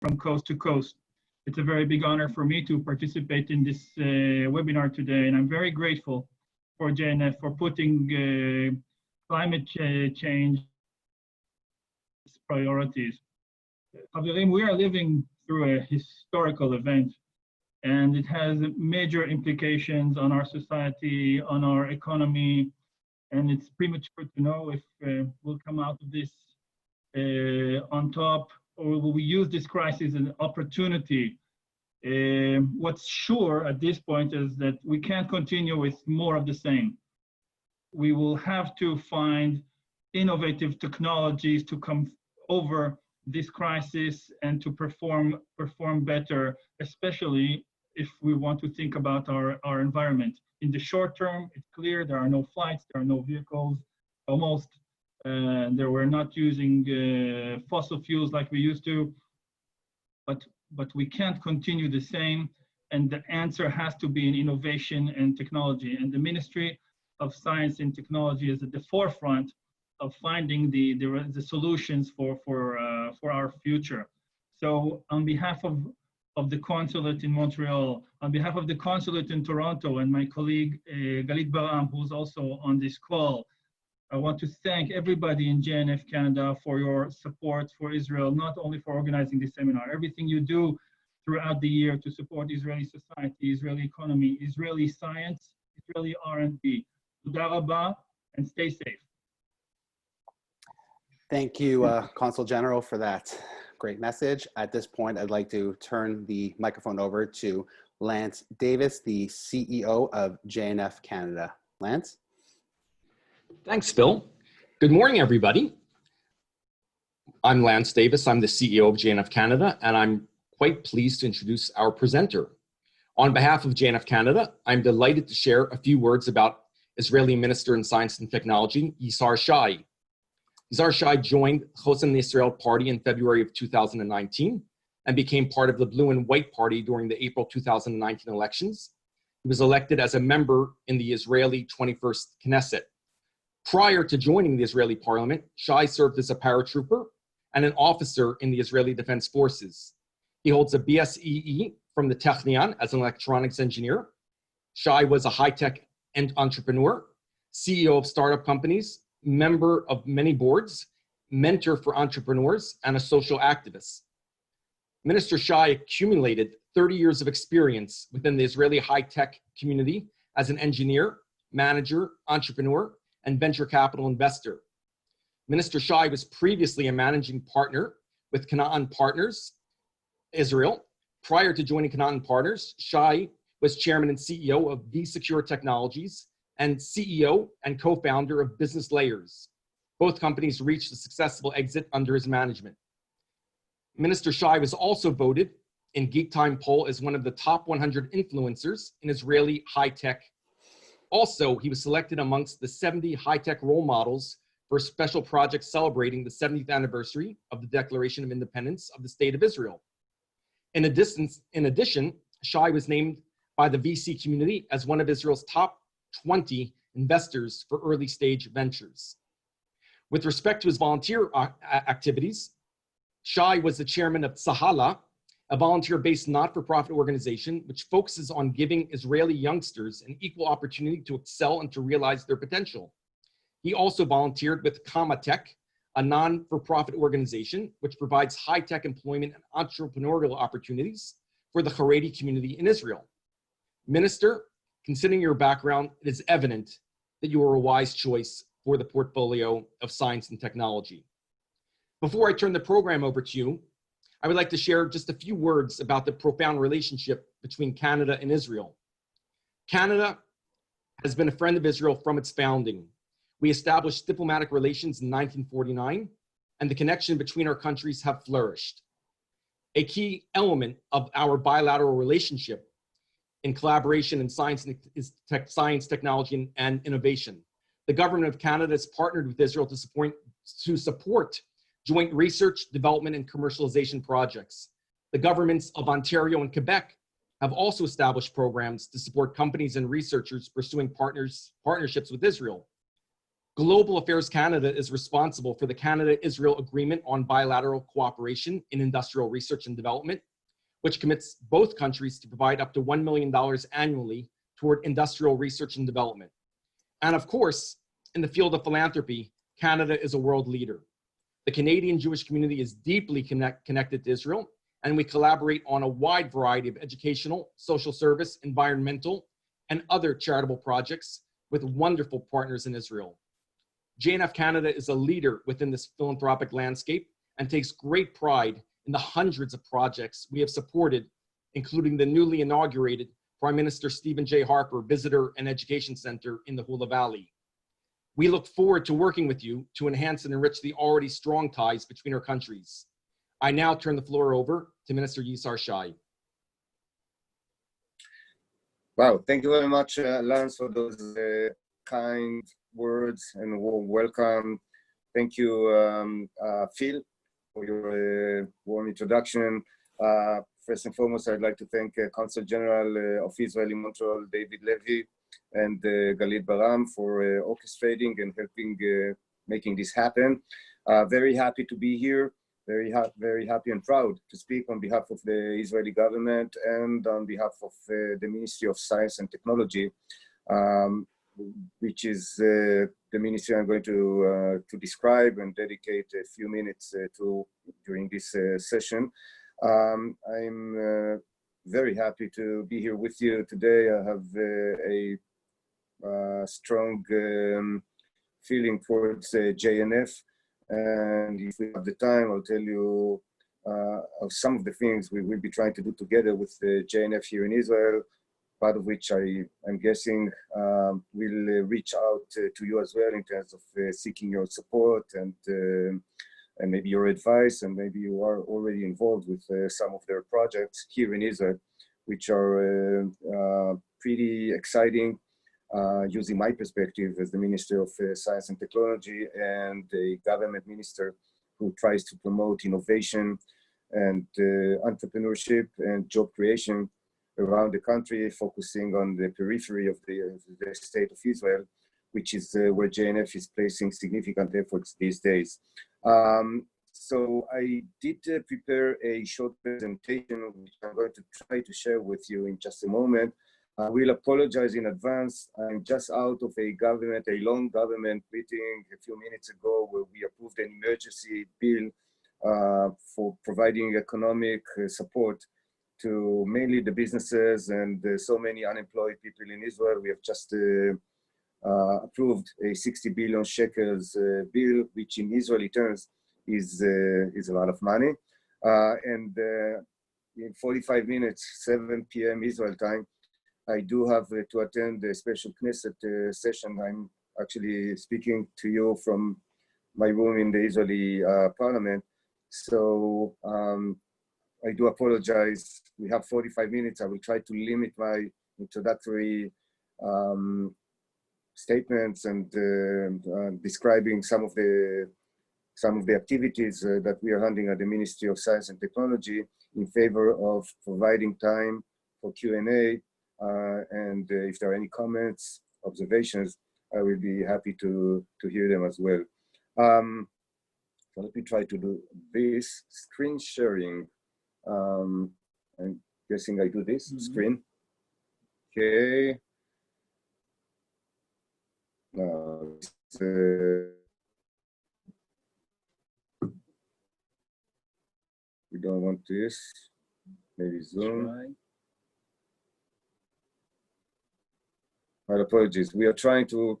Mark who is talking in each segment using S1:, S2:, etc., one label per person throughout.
S1: from coast to coast. It's a very big honor for me to participate in this webinar today, and I'm very grateful for JNF for putting climate change priorities. Haverim, we are living through a historical event, and it has major implications on our society, on our economy, and it's premature to know if we'll come out of this on top, or will we use this crisis as an opportunity? What's sure at this point is that we can't continue with more of the same. We will have to find innovative technologies to come over this crisis and to perform better, especially if we want to think about our environment. In the short term, it's clear there are no flights, there are no vehicles, almost. We're not using fossil fuels like we used to, but we can't continue the same, and the answer has to be in innovation and technology. And the Ministry of Science and Technology is at the forefront of finding the solutions for our future. So on behalf of the consulate in Montreal, on behalf of the consulate in Toronto, and my colleague Galit Baram, who's also on this call, I want to thank everybody in JNF Canada for your support for Israel, not only for organizing this seminar, everything you do throughout the year to support Israeli society, Israeli economy, Israeli science, Israeli R&D. Toda rabah, and stay safe.
S2: Thank you, Consul General, for that great message. At this point, I'd like to turn the microphone over to Lance Davis, the CEO of JNF Canada. Lance?
S3: Thanks, Phil. Good morning, everybody. I'm Lance Davis. I'm the CEO of JNF Canada, and I'm quite pleased to introduce our presenter. On behalf of JNF Canada, I'm delighted to share a few words about Israeli Minister in Science and Technology, Izhar Shay. Izhar Shay joined Chosen Israel Party in February of 2019 and became part of the Blue and White Party during the April 2019 elections. He was elected as a member in the Israeli 21st Knesset. Prior to joining the Israeli parliament, Shay served as a paratrooper and an officer in the Israeli Defense Forces. He holds a BSEE from the Technion as an electronics engineer. Shay was a high-tech entrepreneur, CEO of startup companies, member of many boards, mentor for entrepreneurs, and a social activist. Minister Shay accumulated 30 years of experience within the Israeli high-tech community as an engineer, manager, entrepreneur, and venture capital investor. Minister Shay was previously a managing partner with Canaan Partners, Israel. Prior to joining Canaan Partners, Shay was chairman and CEO of V-Secure Technologies and CEO and co-founder of Business Layers. Both companies reached a successful exit under his management. Minister Shay was also voted in Geek Time poll as one of the top 100 influencers in Israeli high-tech. Also, he was selected amongst the 70 high-tech role models for a special project celebrating the 70th anniversary of the Declaration of Independence of the State of Israel. In addition, Shay was named by the VC community as one of Israel's top 20 investors for early stage ventures. With respect to his volunteer activities, Shay was the chairman of Tsahala, a volunteer-based not-for-profit organization which focuses on giving Israeli youngsters an equal opportunity to excel and to realize their potential. He also volunteered with Kamatech, a non-for-profit organization which provides high-tech employment and entrepreneurial opportunities for the Haredi community in Israel. Minister, considering your background, it is evident that you are a wise choice for the portfolio of science and technology. Before I turn the program over to you, I would like to share just a few words about the profound relationship between Canada and Israel. Canada has been a friend of Israel from its founding. We established diplomatic relations in 1949, and the connection between our countries have flourished. A key element of our bilateral relationship in collaboration in science, technology, and innovation. The government of Canada has partnered with Israel to support joint research, development, and commercialization projects. The governments of Ontario and Quebec have also established programs to support companies and researchers pursuing partnerships with Israel. Global Affairs Canada is responsible for the Canada-Israel Agreement on Bilateral Cooperation in Industrial Research and Development, which commits both countries to provide up to $1 million annually toward industrial research and development. And of course, in the field of philanthropy, Canada is a world leader. The Canadian Jewish community is deeply connected to Israel, and we collaborate on a wide variety of educational, social service, environmental, and other charitable projects with wonderful partners in Israel. JNF Canada is a leader within this philanthropic landscape and takes great pride in the hundreds of projects we have supported, including the newly inaugurated Prime Minister Stephen J. Harper Visitor and Education Center in the Hula Valley. We look forward to working with you to enhance and enrich the already strong ties between our countries. I now turn the floor over to Minister Izhar Shay.
S4: Wow, thank you very much, Lance, for those kind words and warm welcome. Thank you, Phil, for your warm introduction. First and foremost, I'd like to thank Consul General of Israel in Montreal, David Levy, and Galit Baram for orchestrating and helping making this happen. Very happy to be here. Very happy and proud to speak on behalf of the Israeli government and on behalf of the Ministry of Science and Technology, which is the ministry I'm going to describe and dedicate a few minutes to during this session. I'm very happy to be here with you today. I have a strong feeling towards JNF. And if we have the time, I'll tell you of some of the things we will be trying to do together with the JNF here in Israel, part of which I'm guessing will reach out to you as well in terms of seeking your support and maybe your advice, and maybe you are already involved with some of their projects here in Israel, which are pretty exciting. Using my perspective as the Minister of Science and Technology and a government minister who tries to promote innovation and entrepreneurship and job creation around the country, focusing on the periphery of the state of Israel, which is where JNF is placing significant efforts these days. So I did prepare a short presentation, which I'm going to try to share with you in just a moment. I will apologize in advance. I'm just out of a long government meeting a few minutes ago where we approved an emergency bill for providing economic support to mainly the businesses and so many unemployed people in Israel. We have just approved a 60 billion shekels bill, which in Israeli terms is a lot of money. And in 45 minutes, 7 p.m. Israel time, I do have to attend a special Knesset session. I'm actually speaking to you from my room in the Israeli parliament. So I do apologize. We have 45 minutes. I will try to limit my introductory statements and describing some of the activities that we are handling at the Ministry of Science and Technology in favor of providing time for Q&A. And if there are any comments, observations, I will be happy to hear them as well. So let me try to do this screen sharing. I'm guessing I do this screen. Okay. We don't want this. Maybe Zoom. My apologies. We are trying to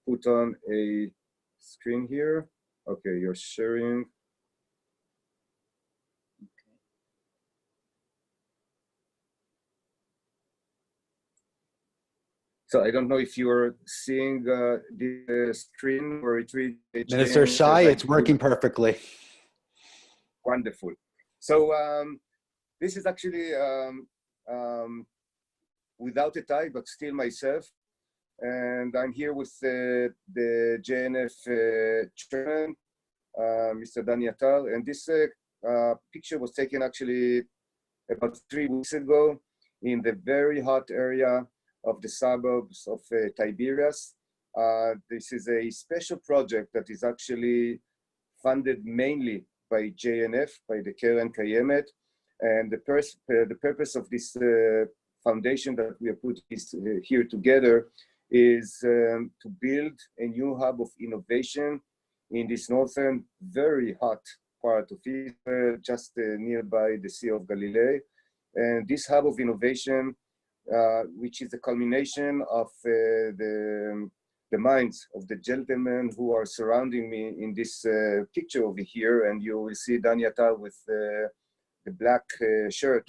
S4: put on a screen here. Okay, you're sharing. So I don't know if you're seeing the screen or it reads.
S2: Minister Shay, it's working perfectly.
S4: Wonderful. So this is actually without a tie, but still myself. And I'm here with the JNF chairman, Mr. Dani Attal. And this picture was taken actually about 3 weeks ago in the very hot area of the suburbs of Tiberias. This is a special project that is actually funded mainly by JNF, by the Keren Kayemet. And the purpose of this foundation that we have put here together is to build a new hub of innovation in this northern, very hot part of Israel, just nearby the Sea of Galilee. And this hub of innovation, which is the culmination of the minds of the gentlemen who are surrounding me in this picture over here. And you will see Danya Tal with the black shirt,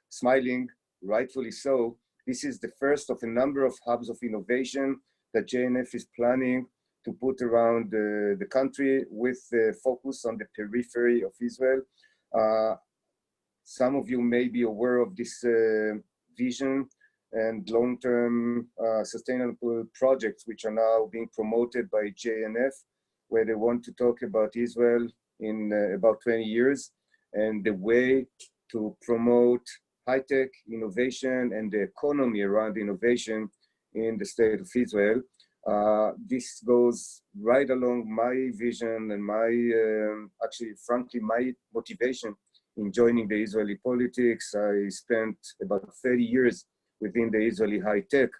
S4: smiling, rightfully so. This is the first of a number of hubs of innovation that JNF is planning to put around the country with focus on the periphery of Israel. Some of you may be aware of this vision and long-term sustainable projects which are now being promoted by JNF, where they want to talk about Israel in about 20 years and the way to promote high-tech innovation and the economy around innovation in the state of Israel. This goes right along my vision and my, actually, frankly, my motivation in joining the Israeli politics. I spent about 30 years within the Israeli high-tech,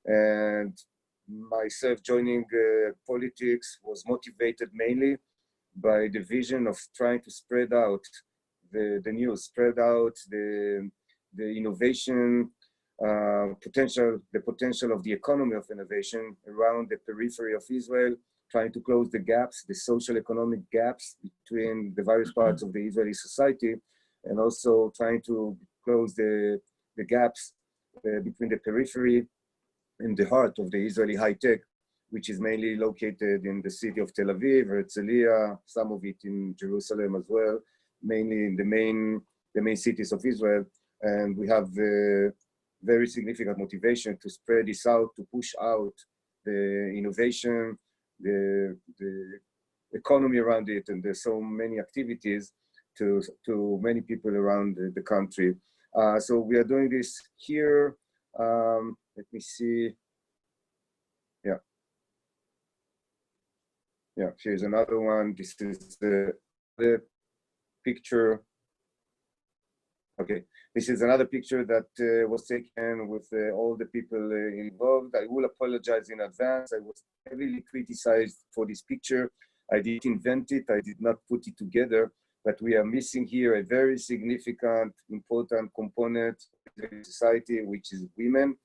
S4: and myself joining politics was motivated mainly by the vision of trying to spread out the news, spread out the innovation potential, the potential of the economy of innovation around the periphery of Israel, trying to close the gaps, the social economic gaps between the various parts of the Israeli society, and also trying to close the gaps between the periphery and the heart of the Israeli high-tech, which is mainly located in the city of Tel Aviv, Herzliya, some of it in Jerusalem as well, mainly in the main cities of Israel. And we have very significant motivation to spread this out, to push out the innovation, the economy around it, and there's so many activities to many people around the country. So we are doing this here. Let me see. Yeah, here's another one. This is the picture. Okay, this is another picture that was taken with all the people involved. I will apologize in advance. I was heavily criticized for this picture. I didn't invent it. I did not put it together, but we are missing here a very significant, important component of the society, which is women.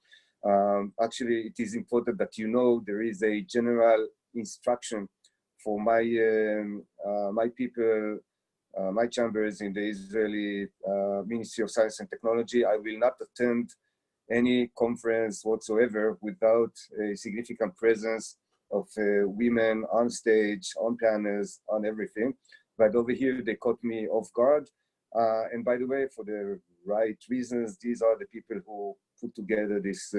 S4: Actually, it is important that you know there is a general instruction for my people, my chambers in the Israeli Ministry of Science and Technology. I will not attend any conference whatsoever without a significant presence of women on stage, on panels, on everything. But over here, they caught me off guard. And by the way, for the right reasons, these are the people who put together this,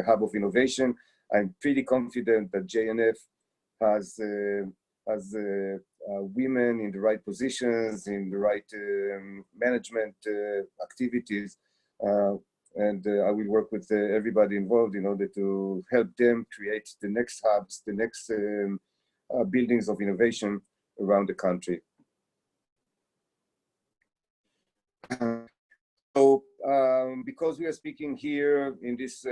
S4: hub of innovation. I'm pretty confident that JNF has women in the right positions, in the right management activities. And I will work with everybody involved in order to help them create the next hubs, the next buildings of innovation around the country. So, because we are speaking here in this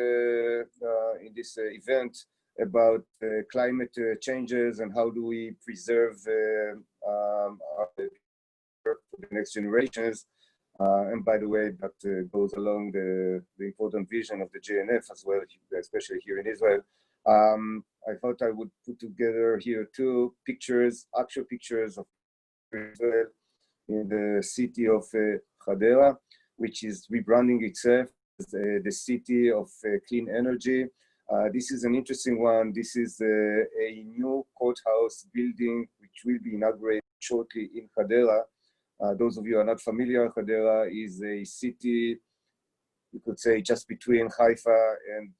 S4: event about climate changes and how do we preserve for the next generations, and by the way, that goes along the important vision of the JNF as well, especially here in Israel. I thought I would put together here two pictures, actual pictures of Israel in the city of Hadera, which is rebranding itself as the city of clean energy. This is an interesting one. This is a new courthouse building which will be inaugurated shortly in Hadera. Those of you who are not familiar, Hadera is a city, you could say, just between Haifa and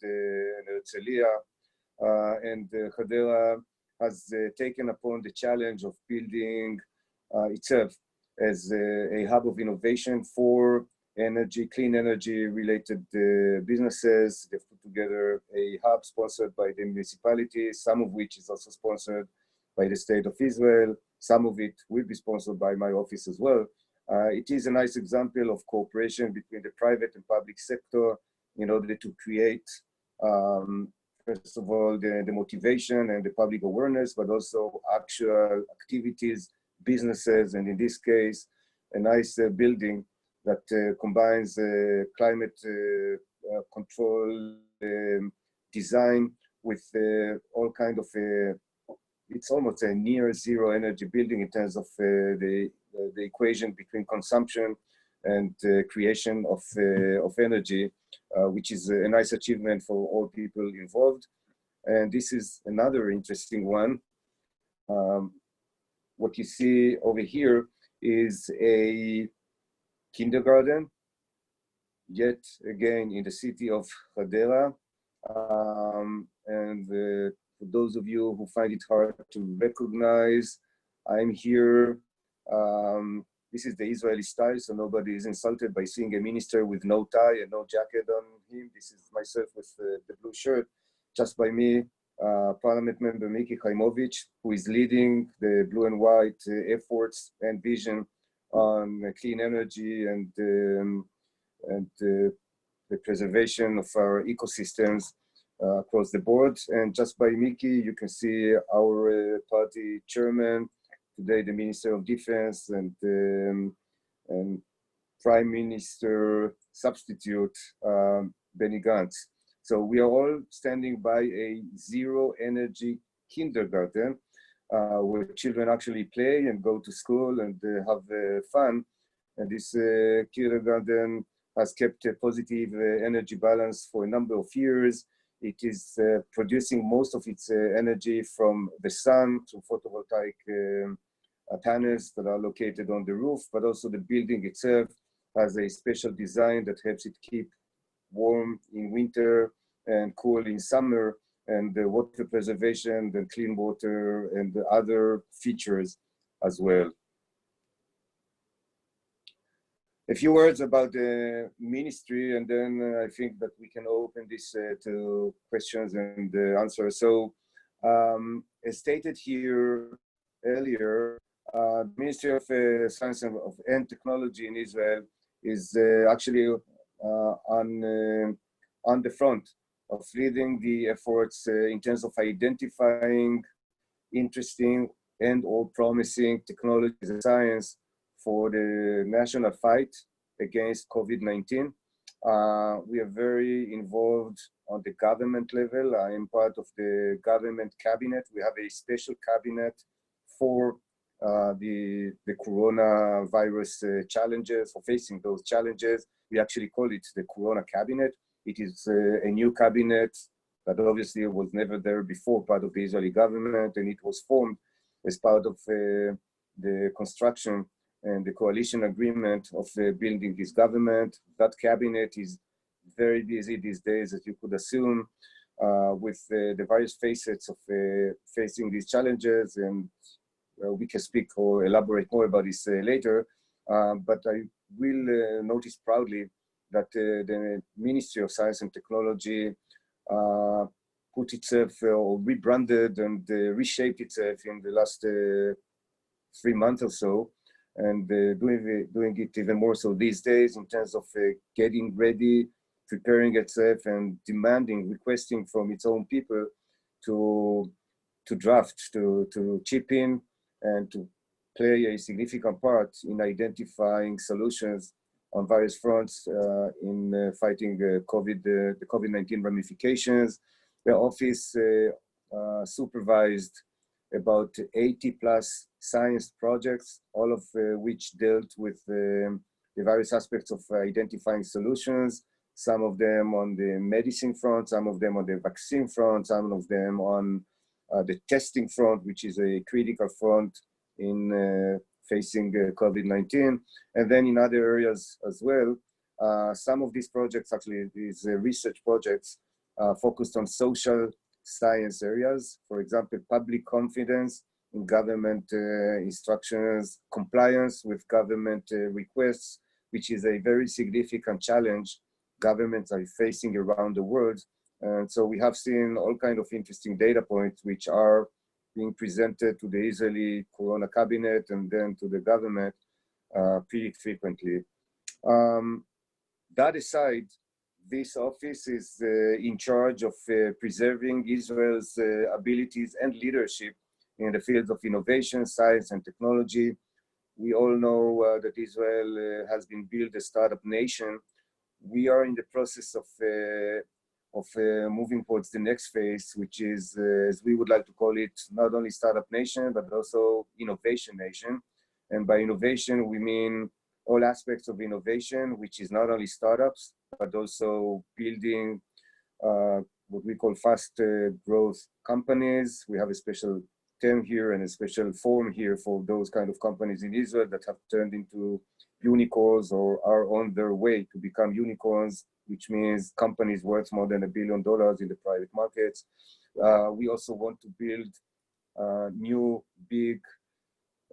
S4: Herzliya. And Hadera has taken upon the challenge of building itself as a hub of innovation for energy, clean energy related businesses. They've put together a hub sponsored by the municipality, some of which is also sponsored by the state of Israel. Some of it will be sponsored by my office as well. It is a nice example of cooperation between the private and public sector in order to create, first of all, the motivation and the public awareness, but also actual activities, businesses, and in this case, a nice building that combines climate control design with all kind of, it's almost a near zero energy building in terms of the equation between consumption and creation of energy, which is a nice achievement for all people involved. And this is another interesting one. What you see over here is a kindergarten, yet again in the city of Hadera. And for those of you who find it hard to recognize, I'm here. This is the Israeli style, so nobody is insulted by seeing a minister with no tie and no jacket on him. This is myself with the blue shirt, just by me, Parliament member Miki Khaimovich, who is leading the blue and white efforts and vision on clean energy and the preservation of our ecosystems across the board. And just by Miki, you can see our party chairman, today the Minister of Defense and Prime Minister substitute, Benny Gantz. So we are all standing by a zero energy kindergarten where children actually play and go to school and have fun. And this kindergarten has kept a positive energy balance for a number of years. It is producing most of its energy from the sun through photovoltaic panels that are located on the roof, but also the building itself has a special design that helps it keep warm in winter and cool in summer, and the water preservation, the clean water, and the other features as well. A few words about the ministry, and then I think that we can open this to questions and answers. So, as stated here earlier, the Ministry of Science and Technology in Israel is actually on the front of leading the efforts in terms of identifying interesting and or promising technologies and science for the national fight against COVID-19. We are very involved on the government level. I am part of the government cabinet. We have a special cabinet for the coronavirus challenges, for facing those challenges. We actually call it the Corona Cabinet. It is a new cabinet that obviously was never there before, part of the Israeli government, and it was formed as part of the construction and the coalition agreement of building this government. That cabinet is very busy these days, as you could assume, with the various facets of facing these challenges, and we can speak or elaborate more about this later. But I will notice proudly that the Ministry of Science and Technology put itself or rebranded and reshaped itself in the last 3 months or so, and doing it even more so these days in terms of getting ready, preparing itself, and demanding, requesting from its own people to draft, to chip in, and to play a significant part in identifying solutions on various fronts in fighting the COVID-19 ramifications. The office supervised about 80 plus science projects, all of which dealt with the various aspects of identifying solutions, some of them on the medicine front, some of them on the vaccine front, some of them on the testing front, which is a critical front in facing COVID-19, and then in other areas as well. Some of these projects, actually these research projects, focused on social science areas, for example, public confidence in government instructions, compliance with government requests, which is a very significant challenge governments are facing around the world. And so we have seen all kinds of interesting data points which are being presented to the Israeli Corona cabinet and then to the government pretty frequently. That aside, this office is in charge of preserving Israel's abilities and leadership in the fields of innovation, science, and technology. We all know that Israel has been built a startup nation. We are in the process of moving towards the next phase, which is, as we would like to call it, not only startup nation, but also innovation nation. And by innovation, we mean all aspects of innovation, which is not only startups, but also building what we call fast growth companies. We have a special term here and a special form here for those kind of companies in Israel that have turned into unicorns or are on their way to become unicorns, which means companies worth more than $1 billion in the private markets. We also want to build new big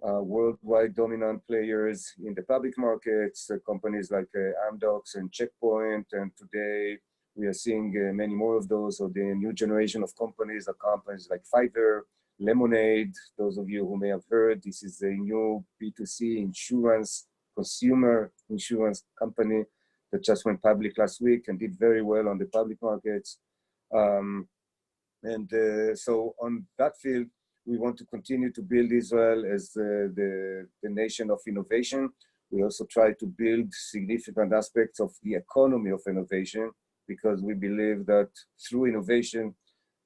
S4: worldwide dominant players in the public markets, companies like Amdocs and Checkpoint, and today we are seeing many more of those. So the new generation of companies are companies like Fiverr, Lemonade. Those of you who may have heard, this is a new B2C insurance, consumer insurance company that just went public last week and did very well on the public markets. So on that field, we want to continue to build Israel as the nation of innovation. We also try to build significant aspects of the economy of innovation, because we believe that through innovation,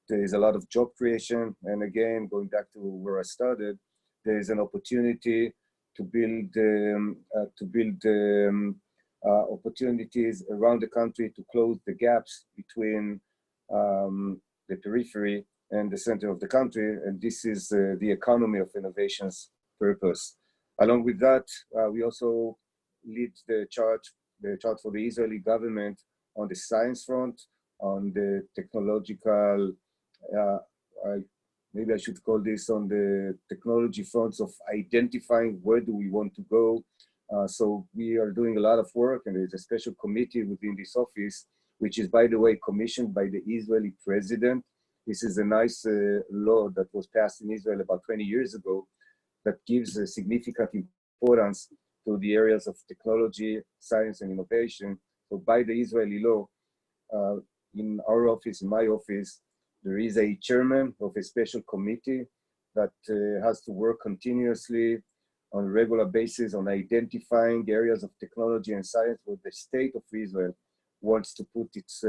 S4: there is a lot of job creation. And again, going back to where I started, there is an opportunity to build opportunities around the country to close the gaps between the periphery and the center of the country. And this is the economy of innovation's purpose. Along with that, we also lead the charge for the Israeli government on the science front, on the technological, maybe I should call this on the technology fronts of identifying where do we want to go. So we are doing a lot of work, and there's a special committee within this office, which is, by the way, commissioned by the Israeli president. This is a nice law that was passed in Israel about 20 years ago that gives a significant importance to the areas of technology, science, and innovation. So by the Israeli law, in our office, in my office, there is a chairman of a special committee that has to work continuously on a regular basis on identifying areas of technology and science where the state of Israel wants to put its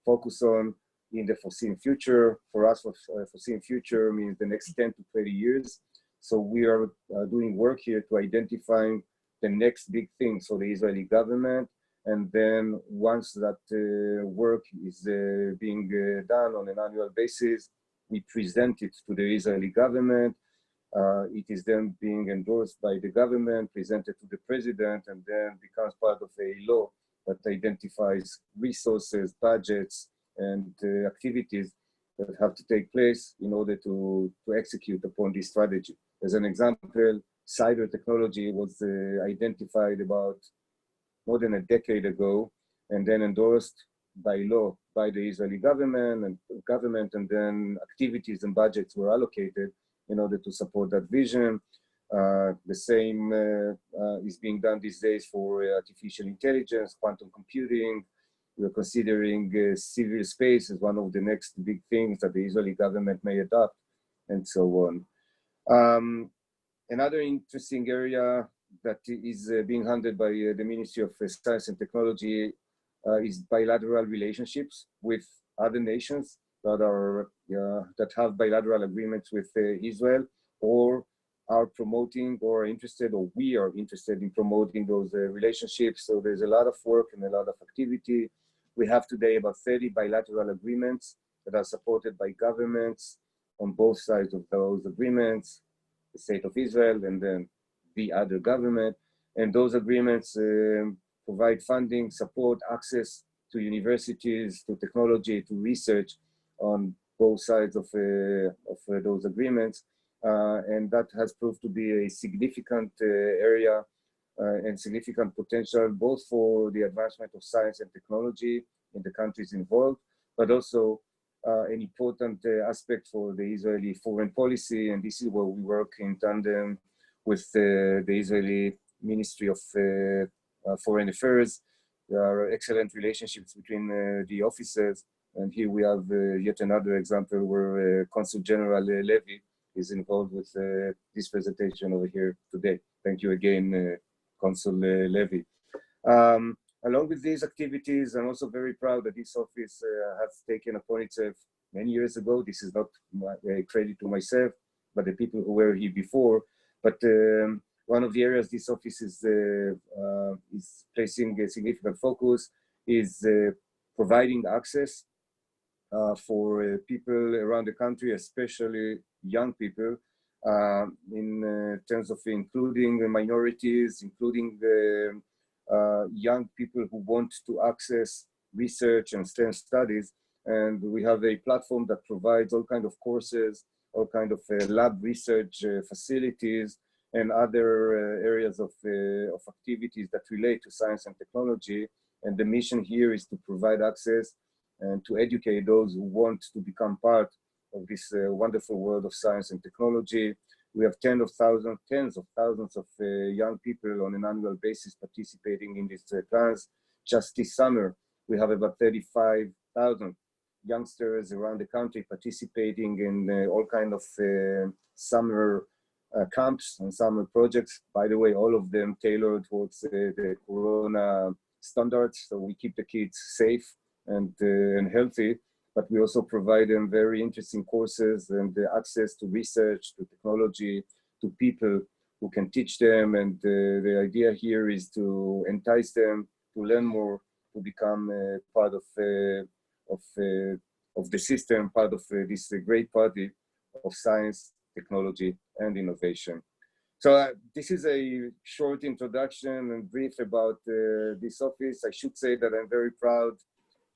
S4: focus on in the foreseen future. For us, foreseen future means the next 10 to 20 years. So we are doing work here to identifying the next big things for the Israeli government. And then once that work is being done on an annual basis, we present it to the Israeli government. It is then being endorsed by the government, presented to the president, and then becomes part of a law that identifies resources, budgets, and activities that have to take place in order to execute upon this strategy. As an example, cyber technology was identified about more than a decade ago, and then endorsed by law by the Israeli government, and then activities and budgets were allocated in order to support that vision. The same is being done these days for artificial intelligence, quantum computing. We're considering civil space as one of the next big things that the Israeli government may adopt, and so on. Another interesting area that is being handled by the Ministry of Science and Technology is bilateral relationships with other nations that are that have bilateral agreements with Israel, or are promoting or are interested, or we are interested in promoting those relationships. So there's a lot of work and a lot of activity. We have today about 30 bilateral agreements that are supported by governments on both sides of those agreements, the state of Israel and then the other government. And those agreements provide funding, support, access to universities, to technology, to research on both sides of those agreements. And that has proved to be a significant area and significant potential, both for the advancement of science and technology in the countries involved, but also an important aspect for the Israeli foreign policy. And this is where we work in tandem with the Israeli Ministry of Foreign Affairs. There are excellent relationships between the offices. And here we have yet another example where Consul General Levy is involved with this presentation over here today. Thank you again, Consul Levy. Along with these activities, I'm also very proud that this office has taken upon itself many years ago. This is not a credit to myself, but the people who were here before. But one of the areas this office is placing a significant focus is providing access for people around the country, especially young people, in terms of including the minorities, including the young people who want to access research and STEM studies. And we have a platform that provides all kinds of courses, all kinds of lab research facilities, and other areas of activities that relate to science and technology. And the mission here is to provide access and to educate those who want to become part of this wonderful world of science and technology. We have tens of thousands of young people on an annual basis participating in these plans. Just this summer, we have about 35,000 youngsters around the country participating in all kinds of summer camps and summer projects. By the way, all of them tailored towards the Corona standards, so we keep the kids safe and healthy, but we also provide them very interesting courses and access to research, to technology, to people who can teach them. And the idea here is to entice them to learn more, to become part of the system, part of this great party of science, technology, and innovation. So this is a short introduction and brief about this office. I should say that I'm very proud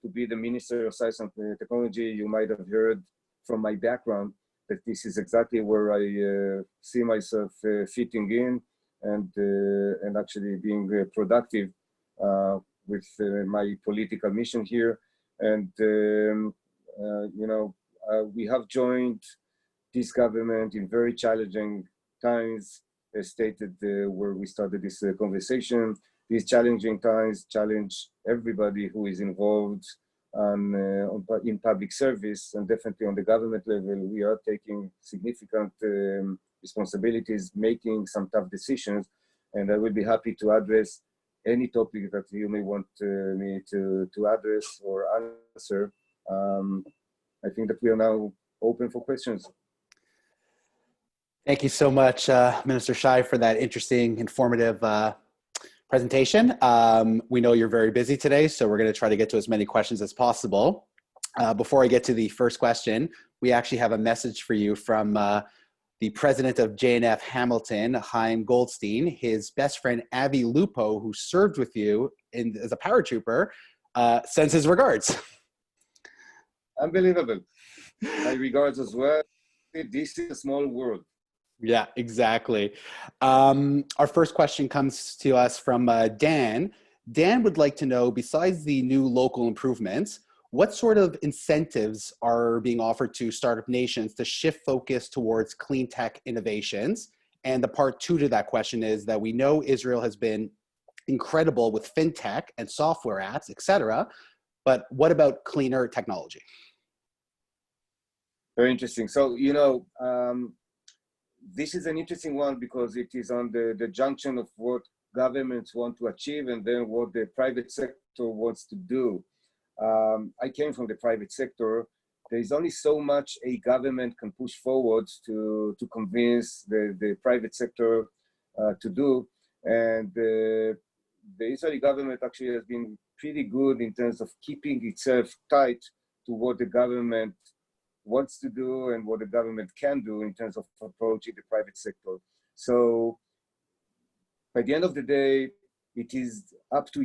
S4: to be the Minister of Science and Technology. You might have heard from my background that this is exactly where I see myself fitting in and actually being productive with my political mission here. And, we have joined this government in very challenging times, as stated where we started this conversation. These challenging times challenge everybody who is involved in public service, and definitely on the government level. We are taking significant responsibilities, making some tough decisions, and I will be happy to address any topic that you may want me to address or answer. I think that we are now open for questions.
S2: Thank you so much, Minister Shay, for that interesting, informative presentation. We know you're very busy today, so we're going to try to get to as many questions as possible. Before I get to the first question, we actually have a message for you from the president of JNF Hamilton, Chaim Goldstein. His best friend, Avi Lupo, who served with you as a paratrooper, sends his regards.
S4: Unbelievable. My regards as well. This is a small world.
S2: Yeah, exactly. Our first question comes to us from Dan. Dan would like to know, besides the new local improvements, what sort of incentives are being offered to startup nations to shift focus towards clean tech innovations? And the part two to that question is that we know Israel has been incredible with fintech and software apps, etc. But what about cleaner technology?
S4: Very interesting. So, this is an interesting one because it is on the junction of what governments want to achieve and then what the private sector wants to do. I came from the private sector. There is only so much a government can push forward to convince the private sector to do. And the Israeli government actually has been pretty good in terms of keeping itself tight to what the government wants to do and what the government can do in terms of approaching the private sector. So by the end of the day, it is up to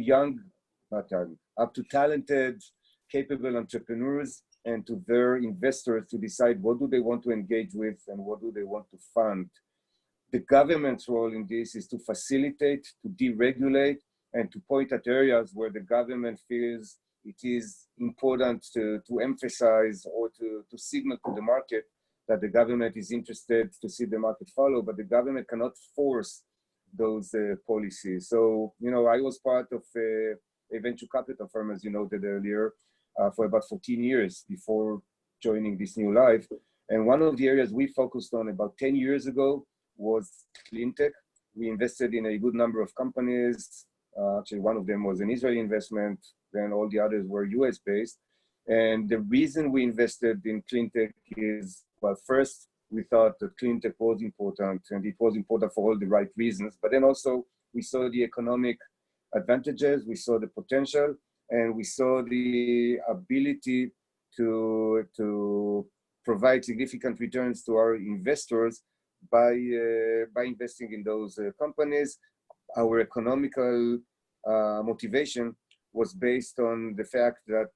S4: talented, capable entrepreneurs and to their investors to decide what do they want to engage with and what do they want to fund. The government's role in this is to facilitate, to deregulate, and to point at areas where the government feels it is important to emphasize or to signal to the market that the government is interested to see the market follow, but the government cannot force those policies. So, you know, I was part of a venture capital firm, as you noted earlier, for about 14 years before joining this new life. And one of the areas we focused on about 10 years ago was clean tech. We invested in a good number of companies. Actually, one of them was an Israeli investment, then all the others were US based. And the reason we invested in clean tech is, well, first, we thought that clean tech was important, and it was important for all the right reasons. But then also, we saw the economic advantages, we saw the potential, and we saw the ability to provide significant returns to our investors by investing in those companies. Our economical motivation was based on the fact that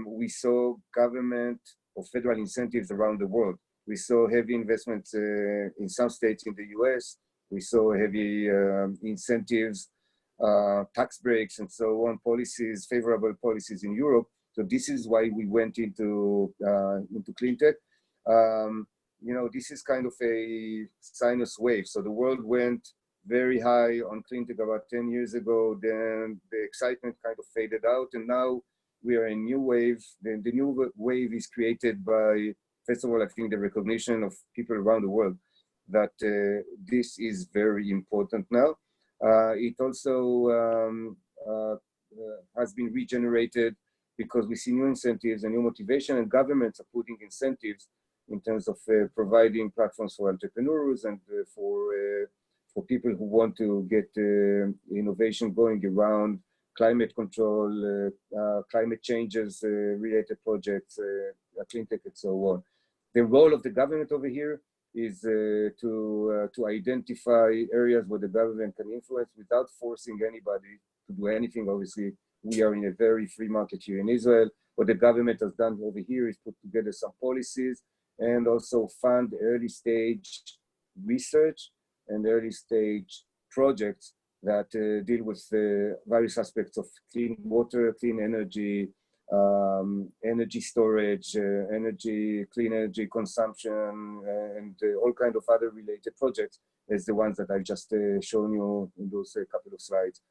S4: we saw government or federal incentives around the world. We saw heavy investments in some states in the US. We saw heavy incentives, tax breaks, and so on, policies, favorable policies in Europe. So this is why we went into clean tech. You know, this is kind of a sinus wave. So the world went very high on clean tech about 10 years ago. Then the excitement kind of faded out, and now we are in a new wave. The new wave is created by, first of all, I think the recognition of people around the world that this is very important now. It also has been regenerated because we see new incentives and new motivation, and governments are putting incentives in terms of providing platforms for entrepreneurs and for people who want to get innovation going around climate control, climate changes related projects, clean tech, and so on. The role of the government over here is to identify areas where the government can influence without forcing anybody to do anything. Obviously, we are in a very free market here in Israel. What the government has done over here is put together some policies and also fund early stage research and early stage projects that deal with various aspects of clean water, clean energy, energy storage, clean energy consumption, and all kinds of other related projects as the ones that I've just shown you in those couple of slides.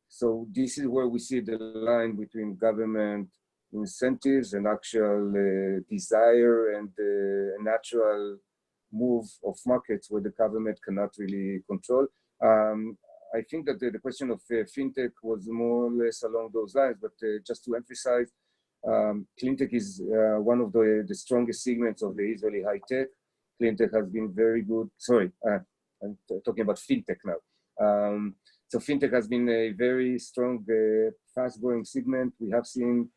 S4: So this is where we see the line between government incentives and actual desire and natural move of markets where the government cannot really control. I think that the question of fintech was more or less along those lines, but just to emphasize, clean tech is one of the strongest segments of the Israeli high tech. Clean tech has been very good. Sorry, I'm talking about fintech now. So fintech has been a very strong, fast-growing segment. We have seen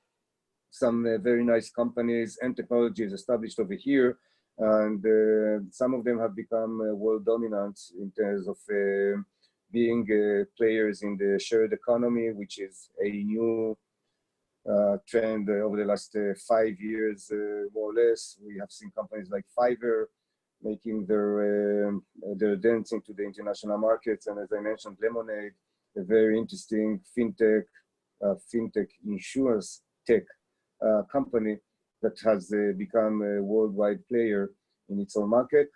S4: some very nice companies and technologies established over here, and some of them have become world dominant in terms of being players in the shared economy, which is a new trend over the last 5 years, more or less. We have seen companies like Fiverr making their dents into the international markets, and as I mentioned, Lemonade, a very interesting fintech insurance tech company that has become a worldwide player in its own market.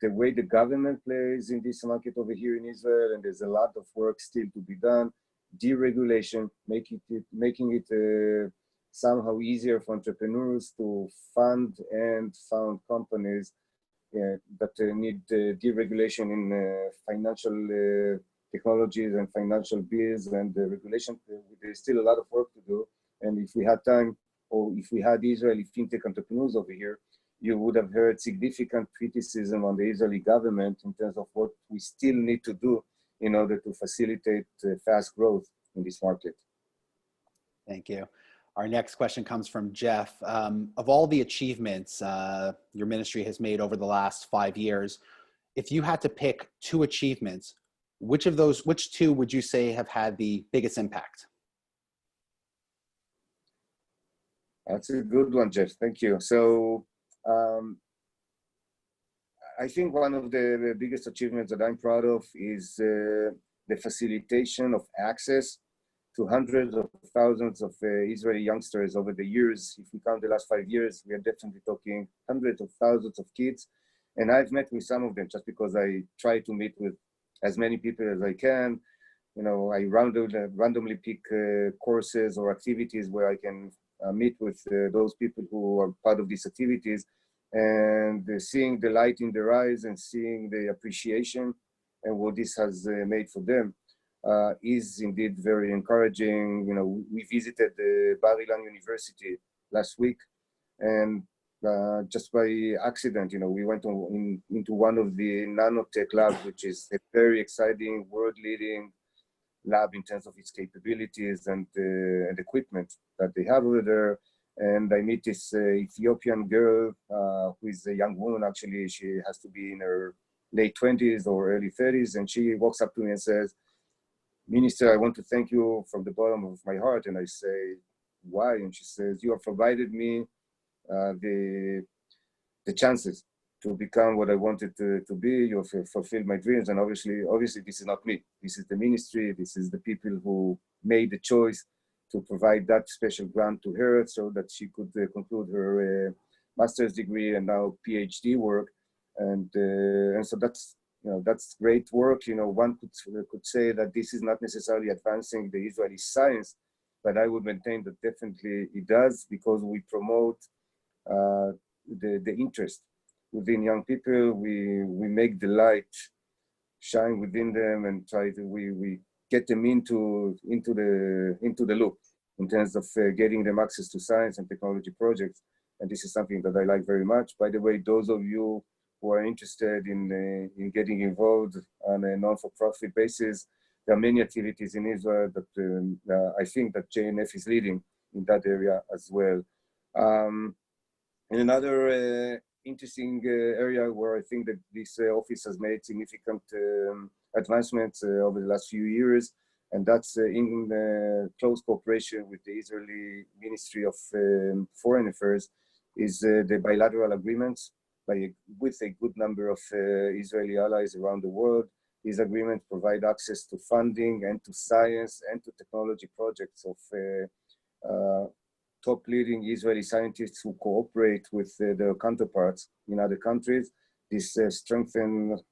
S4: The way the government plays in this market over here in Israel, and there's a lot of work still to be done, deregulation, making it somehow easier for entrepreneurs to fund and found companies that need deregulation in financial technologies and financial bills and regulation. There's still a lot of work to do. And if we had time, or if we had Israeli fintech entrepreneurs over here, you would have heard significant criticism on the Israeli government in terms of what we still need to do in order to facilitate fast growth in this market.
S2: Thank you. Our next question comes from Jeff. Of all the achievements your ministry has made over the last 5 years, if you had to pick 2 achievements, which 2 would you say have had the biggest impact?
S4: That's a good one, Jeff. Thank you. So I think one of the biggest achievements that I'm proud of is the facilitation of access to hundreds of thousands of Israeli youngsters over the years. If we count the last 5 years, we are definitely talking hundreds of thousands of kids. And I've met with some of them just because I try to meet with as many people as I can. You know, I randomly pick courses or activities where I can meet with those people who are part of these activities, and seeing the light in their eyes and seeing the appreciation and what this has made for them is indeed very encouraging. You know, we visited the Bar-Ilan University last week, and just by accident, you know, we went into one of the nanotech labs, which is a very exciting, world-leading lab in terms of its capabilities and equipment that they have over there. And I meet this Ethiopian girl who is a young woman. Actually, she has to be in her late 20s or early 30s. And she walks up to me and says, "Minister, I want to thank you from the bottom of my heart." And I say, "Why?" And she says, "You have provided me the chances to become what I wanted to be. You have fulfilled my dreams." And obviously, this is not me. This is the ministry. This is the people who made the choice to provide that special grant to her so that she could conclude her master's degree and now PhD work. And so that's, you know, that's great work. You know, one could say that this is not necessarily advancing the Israeli science, but I would maintain that definitely it does, because we promote the interest within young people. We make the light shine within them and try to we get them into the loop in terms of getting them access to science and technology projects. And this is something that I like very much. By the way, those of you who are interested in getting involved on a non-for-profit basis, there are many activities in Israel that I think that JNF is leading in that area as well. And another interesting area where I think that this office has made significant advancements over the last few years, and that's in close cooperation with the Israeli Ministry of Foreign Affairs, is the bilateral agreements with a good number of Israeli allies around the world. These agreements provide access to funding and to science and to technology projects of top leading Israeli scientists who cooperate with their counterparts in other countries. This strengthens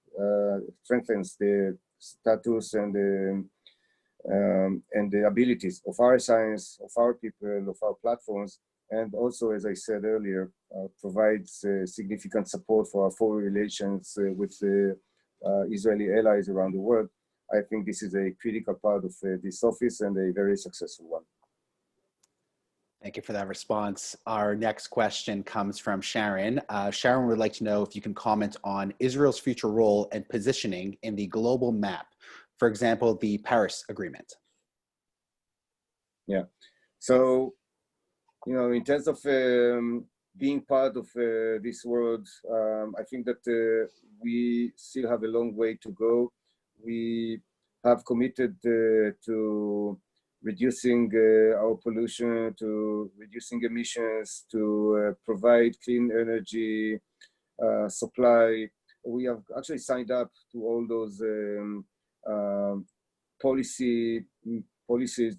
S4: the status and the abilities of our science, of our people, of our platforms, and also, as I said earlier, provides significant support for our foreign relations with Israeli allies around the world. I think this is a critical part of this office and a very successful one.
S2: Thank you for that response. Our next question comes from Sharon. Sharon would like to know if you can comment on Israel's future role and positioning in the global map. For example, the Paris Agreement.
S4: Yeah. So, you know, in terms of being part of this world, I think that we still have a long way to go. We have committed to reducing our pollution, to reducing emissions, to provide clean energy supply. We have actually signed up to all those policies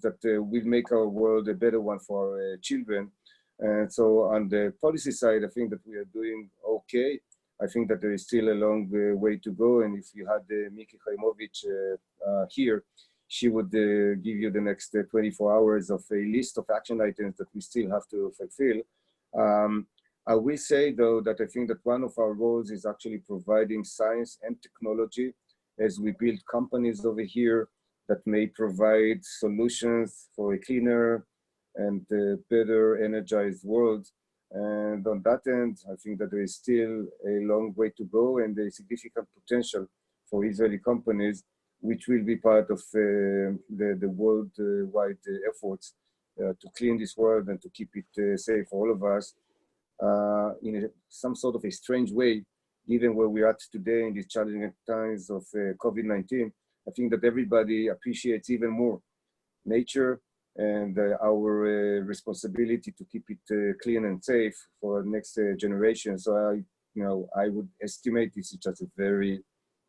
S4: that will make our world a better one for our children. And so on the policy side, I think that we are doing okay. I think that there is still a long way to go. And if you had Miki Khaimovich here, she would give you the next 24 hours of a list of action items that we still have to fulfill. I will say, though, that I think that one of our roles is actually providing science and technology as we build companies over here that may provide solutions for a cleaner and better energized world. And on that end, I think that there is still a long way to go and a significant potential for Israeli companies, which will be part of the worldwide efforts to clean this world and to keep it safe for all of us in some sort of a strange way, given where we are at today in these challenging times of COVID-19. I think that everybody appreciates even more nature and our responsibility to keep it clean and safe for the next generation. So I would estimate, this is just a very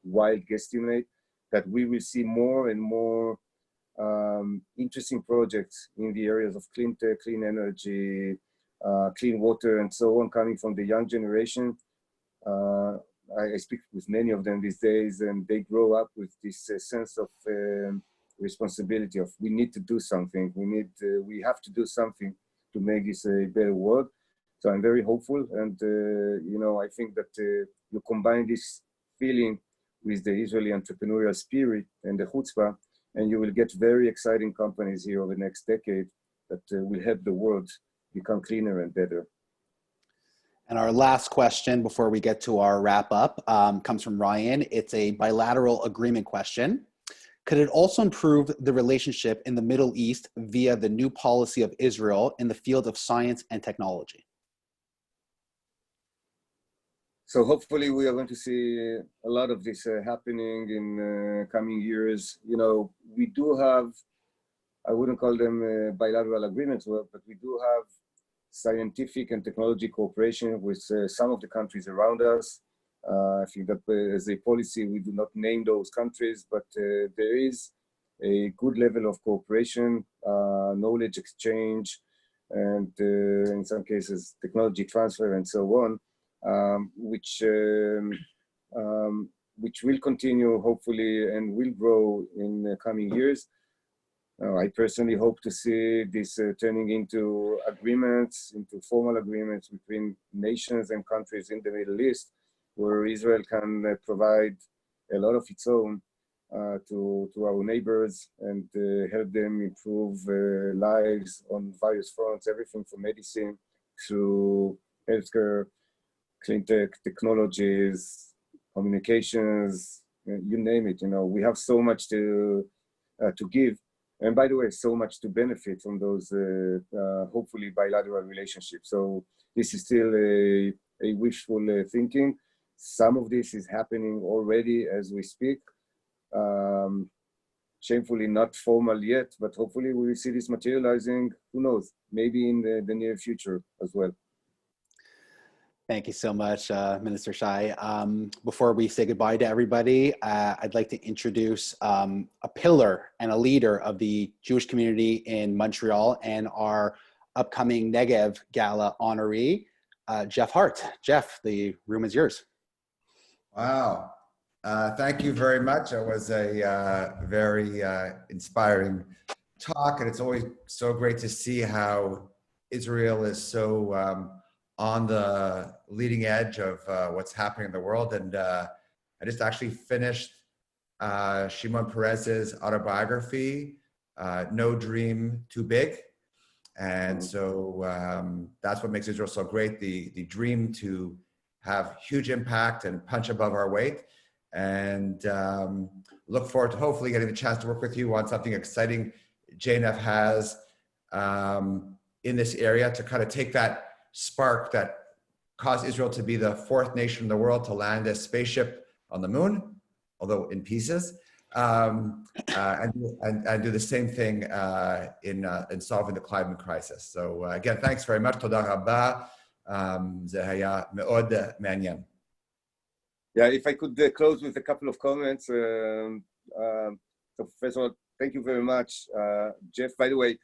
S4: wild guesstimate, that we will see more and more interesting projects in the areas of clean tech, clean energy, clean water, and so on, coming from the young generation. I speak with many of them these days, and they grow up with this sense of responsibility of we need to do something. We have to do something to make this a better world. So I'm very hopeful, and I think that you combine this feeling with the Israeli entrepreneurial spirit and the chutzpah, and you will get very exciting companies here over the next decade that will help the world become cleaner and better.
S2: And our last question before we get to our wrap up comes from Ryan. It's a bilateral agreement question. Could it also improve the relationship in the Middle East via the new policy of Israel in the field of science and technology?
S4: So hopefully we are going to see a lot of this happening in coming years. We do have, I wouldn't call them bilateral agreements, but we do have scientific and technology cooperation with some of the countries around us. I think that as a policy, we do not name those countries, but there is a good level of cooperation, knowledge exchange, and in some cases, technology transfer and so on, which will continue hopefully and will grow in the coming years. I personally hope to see this turning into agreements, into formal agreements between nations and countries in the Middle East, where Israel can provide a lot of its own to our neighbors and help them improve lives on various fronts, everything from medicine through healthcare, clean tech, technologies, communications, you name it. We have so much to give. And by the way, so much to benefit from those hopefully bilateral relationships. So this is still a wishful thinking. Some of this is happening already as we speak. Shamefully not formal yet, but hopefully we will see this materializing, who knows, maybe in the near future as well.
S2: Thank you so much, Minister Shay. Before we say goodbye to everybody, I'd like to introduce a pillar and a leader of the Jewish community in Montreal and our upcoming Negev Gala honoree, Jeff Hart. Jeff, the room is yours.
S5: Wow. Thank you very much. It was a very inspiring talk, and it's always so great to see how Israel is so on the leading edge of what's happening in the world. And I just actually finished Shimon Peres's autobiography, No Dream Too Big. And so that's what makes Israel so great, the dream to have huge impact and punch above our weight. And look forward to hopefully getting the chance to work with you on something exciting JNF has in this area to kind of take that spark that caused Israel to be the 4th nation in the world to land a spaceship on the moon, although in pieces, and do the same thing in solving the climate crisis. So again, thanks very much. Toda rabba. זה היה מאוד מעניין.
S4: Yeah, if I could close with a couple of comments. So first of all, thank you very much, Jeff. By the way,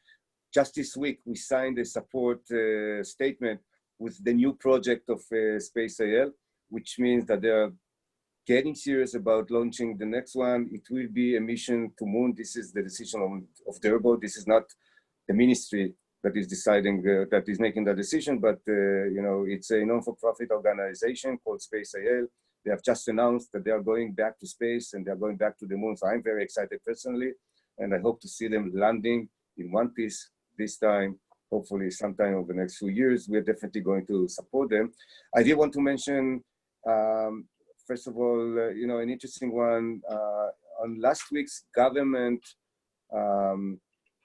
S4: just this week, we signed a support statement with the new project of Space AL, which means that they are getting serious about launching the next one. It will be a mission to moon. This is the decision of their board. This is not the ministry that is deciding, that is making the decision, but it's a non-for-profit organization called Space AL. They have just announced that they are going back to space and they are going back to the moon. So I'm very excited personally, and I hope to see them landing in one piece this time, hopefully sometime over the next few years. We're definitely going to support them. I did want to mention, first of all, an interesting one. On last week's government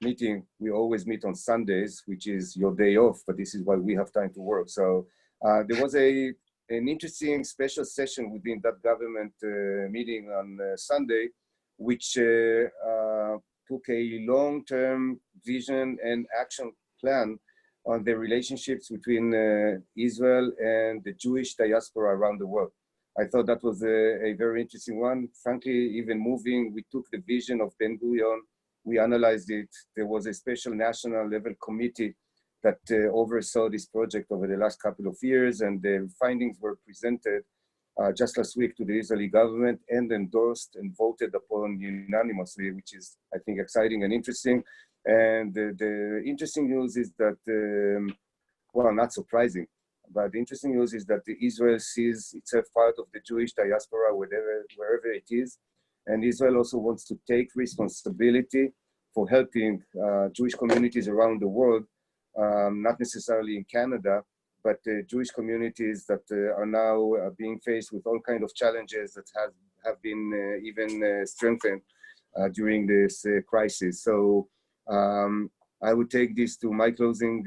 S4: meeting, we always meet on Sundays, which is your day off, but this is why we have time to work. So there was an interesting special session within that government meeting on Sunday, which took a long-term vision and action plan on the relationships between Israel and the Jewish diaspora around the world. I thought that was a very interesting one. Frankly, even moving, we took the vision of Ben-Gurion, we analyzed it. There was a special national level committee that oversaw this project over the last couple of years, and the findings were presented just last week to the Israeli government and endorsed and voted upon unanimously, which is, I think, exciting and interesting. And the interesting news is that, well, not surprising, but the interesting news is that Israel sees itself part of the Jewish diaspora wherever it is. And Israel also wants to take responsibility for helping Jewish communities around the world, not necessarily in Canada, but Jewish communities that are now being faced with all kinds of challenges that have been even strengthened during this crisis. So I would take this to my closing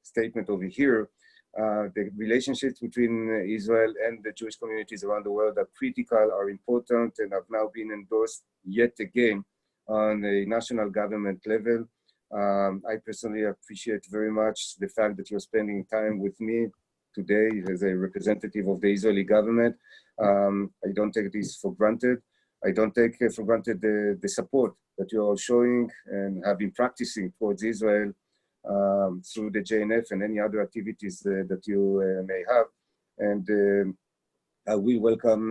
S4: statement over here. The relationships between Israel and the Jewish communities around the world are critical, are important, and have now been endorsed yet again on a national government level. I personally appreciate very much the fact that you're spending time with me today as a representative of the Israeli government. I don't take this for granted. I don't take for granted the support that you're all showing and have been practicing towards Israel through the JNF and any other activities that you may have. And I will welcome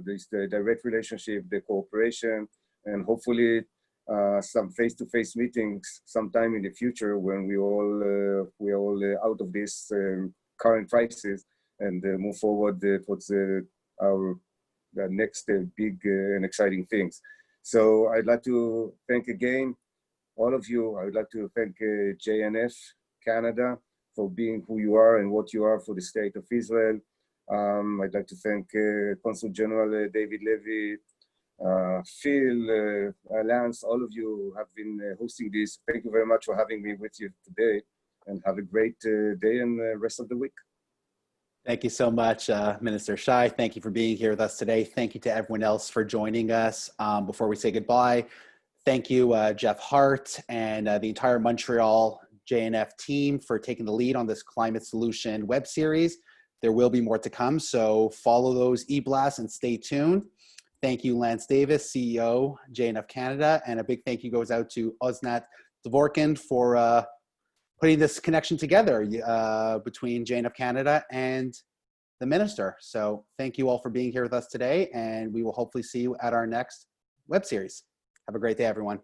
S4: this direct relationship, the cooperation, and hopefully some face-to-face meetings sometime in the future when we're all out of this current crisis and move forward towards our next big and exciting things. So I'd like to thank again all of you. I would like to thank JNF Canada for being who you are and what you are for the state of Israel. I'd like to thank Consul General David Levy, Phil, Lance, all of you who have been hosting this. Thank you very much for having me with you today, and have a great day and rest of the week.
S2: Thank you so much, Minister Shay. Thank you for being here with us today. Thank you to everyone else for joining us. Before we say goodbye, thank you, Jeff Hart and the entire Montreal JNF team for taking the lead on this Climate Solution web series. There will be more to come, so follow those e-blasts and stay tuned. Thank you, Lance Davis, CEO, JNF Canada, and a big thank you goes out to Osnat Dvorkin for putting this connection together between JNF Canada and the minister. So thank you all for being here with us today, and we will hopefully see you at our next web series. Have a great day, everyone.